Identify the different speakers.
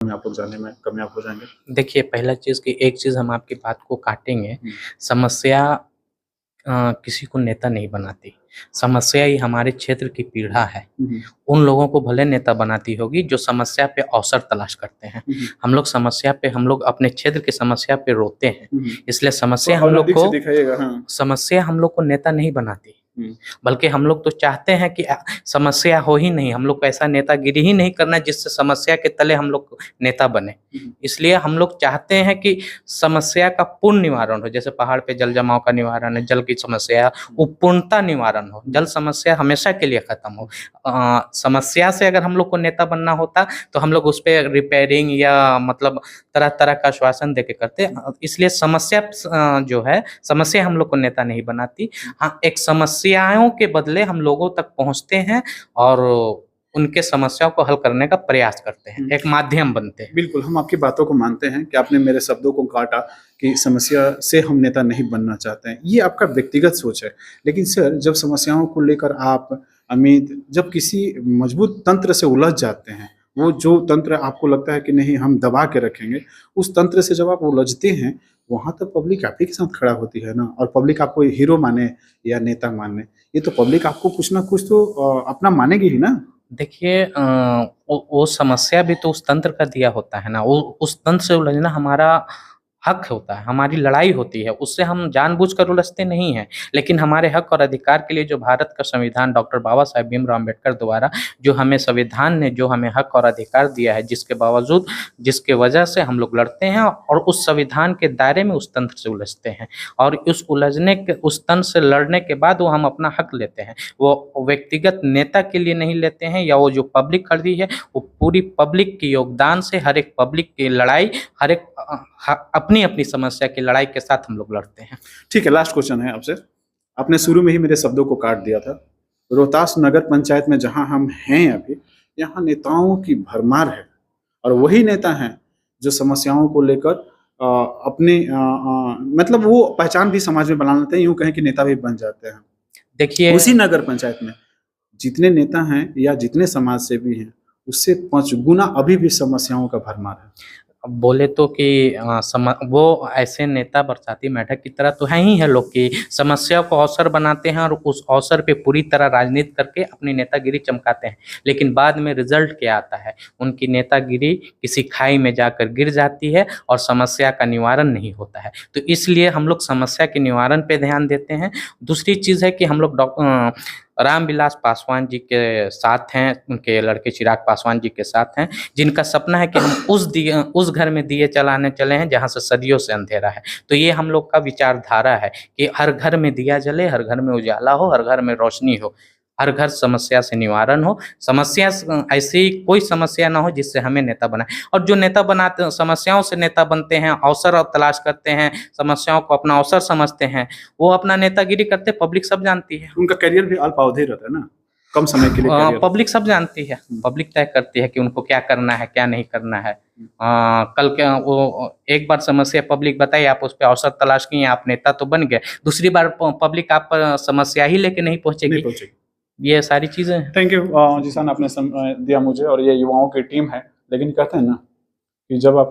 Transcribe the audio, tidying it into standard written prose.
Speaker 1: में आप लोग जाने में कामयाब हो जाएँगे?
Speaker 2: देखिए, पहला चीज़ कि एक चीज़ हम आपकी बात को काटेंगे,
Speaker 1: हुँ,
Speaker 2: समस्या किसी को नेता नहीं बनाती, समस्या ही हमारे क्षेत्र की पीड़ा है।
Speaker 1: हुँ, हुँ,
Speaker 2: उन लोगों को भले नेता बनाती होगी जो समस्या पे अवसर तलाश करते हैं।
Speaker 1: हुँ, हुँ,
Speaker 2: हम लोग अपने क्षेत्र की समस्या पे रोते हैं,
Speaker 1: हुँ, हुँ।
Speaker 2: इसलिए
Speaker 1: तो और अधिक से दिखाइएगा, हाँ।
Speaker 2: समस्या हम लोग को नेता नहीं बनाती।
Speaker 1: हुँ,
Speaker 2: बल्कि हम लोग तो चाहते हैं कि समस्या हो ही नहीं, हम लोग को ऐसा नेतागिरी ही नहीं करना जिससे समस्या के तले हम लोग नेता बने।
Speaker 1: हुँ,
Speaker 2: इसलिए हम लोग चाहते हैं कि समस्या का पूर्ण निवारण हो, जैसे पहाड़ पे जल जमाव का निवारण है, जल की समस्या है, वो पूर्णतः निवारण हो, जल समस्या हमेशा के लिए खत्म हो। समस्या से अगर हम लोग को नेता बनना होता तो हम लोग उस पे रिपेयरिंग या मतलब तरह-तरह का आश्वासन देके करते। इसलिए समस्या जो है, समस्या हम लोग को नेता नहीं बनाती। हाँ, एक समस्याओं के बदले हम लोगों तक पहुँचते हैं और उनके समस्याओं को हल करने का प्रयास करते हैं,
Speaker 1: हुँ।
Speaker 2: एक माध्यम बनते हैं।
Speaker 1: बिल्कुल, हम आपकी बातों को मानते हैं कि आपने मेरे शब्दों को काटा कि समस्या से हम नेता नहीं बनना चाहते हैं। ये आपका व्यक्तिगत सोच है। लेकिन सर, जब समस्याओं को लेकर आप अमित जब किसी मजबूत तंत्र से उलझ जाते हैं, वो जो तंत्र आपको लगता है कि नहीं हम दबा के रखेंगे, उस तंत्र से जब आप उलझते हैं, वहाँ तो पब्लिक आप ही के साथ खड़ा होती है ना और पब्लिक आपको हीरो माने या नेता माने, ये तो पब्लिक आपको कुछ ना कुछ तो अपना मानेगी ही ना?
Speaker 2: देखिए वो समस्या भी तो उस तंत्र का दिया होता है ना, वो उस तंत्र से उलझना हमारा हक होता है, हमारी लड़ाई होती है, उससे हम जानबूझकर उलझते नहीं हैं। लेकिन हमारे हक और अधिकार के लिए जो भारत का संविधान डॉक्टर बाबा साहेब भीमराव अम्बेडकर द्वारा जो हमें संविधान ने जो हमें हक और अधिकार दिया है, जिसके बावजूद जिसके वजह से हम लोग लड़ते हैं और उस संविधान के दायरे में उस तंत्र से उलझते हैं और उस तंत्र से लड़ने के बाद वो हम अपना हक लेते हैं। वो व्यक्तिगत नेता के लिए नहीं लेते हैं या वो जो पब्लिक खड़ी है, वो पूरी पब्लिक के योगदान से हर एक पब्लिक की लड़ाई, हर एक अपनी-अपनी समस्या की लड़ाई के साथ हम लोग लड़ते हैं।
Speaker 1: ठीक है, लास्ट क्वेश्चन है आपसे। आपने शुरू में ही मेरे शब्दों को काट दिया था। रोहतास नगर पंचायत में जहाँ हम हैं अभी, यहाँ नेताओं की भरमार है और वही नेता हैं जो समस्याओं को लेकर मतलब वो पहचान भी समाज में बना लेते हैं, यूँ कहें कि नेता भी बन जाते हैं।
Speaker 2: देखिए
Speaker 1: उसी नगर पंचायत में जितने नेता हैं या जितने समाज सेवी हैं, उससे 5 गुना अभी भी समस्याओं का भरमार है।
Speaker 2: अब बोले तो कि वो ऐसे नेता बरसाती मेंढक की तरह तो हैं ही है लोग कि समस्या को अवसर बनाते हैं और उस अवसर पे पूरी तरह राजनीति करके अपनी नेतागिरी चमकाते हैं। लेकिन बाद में रिजल्ट क्या आता है? उनकी नेतागिरी किसी खाई में जाकर गिर जाती है और समस्या का निवारण नहीं होता है। तो इसलिए हम लोग समस्या के निवारण पे ध्यान देते हैं। दूसरी चीज़ है कि हम लोग रामविलास पासवान जी के साथ हैं, उनके लड़के चिराग पासवान जी के साथ हैं, जिनका सपना है कि हम उस घर में दिए जलाने चले हैं जहाँ से सदियों से अंधेरा है। तो ये हम लोग का विचारधारा है कि हर घर में दिया जले, हर घर में उजाला हो, हर घर में रोशनी हो, हर घर समस्या से निवारण हो। ऐसी कोई समस्या ना हो जिससे हमें नेता बनाए और जो नेता बनाते समस्याओं से नेता बनते हैं, अवसर और तलाश करते हैं, समस्याओं को अपना अवसर समझते हैं, वो अपना नेतागिरी करते पब्लिक सब जानती है।
Speaker 1: उनका करियर भी अल्पावधि रहता है ना, कम समय के लिए करियर।
Speaker 2: पब्लिक सब जानती है, पब्लिक तय करती है कि उनको क्या करना है, क्या नहीं करना है। कल क्या वो एक बार समस्या पब्लिक बताई, आप उस पे अवसर तलाश किए, आप नेता तो बन गए, दूसरी बार पब्लिक आप पर समस्या ही लेके नहीं पहुँचेगी। ये सारी चीज़ें हैं।
Speaker 1: थैंक यू जीशान, आपने दिया मुझे और ये युवाओं की टीम है। लेकिन कहते हैं ना कि जब आप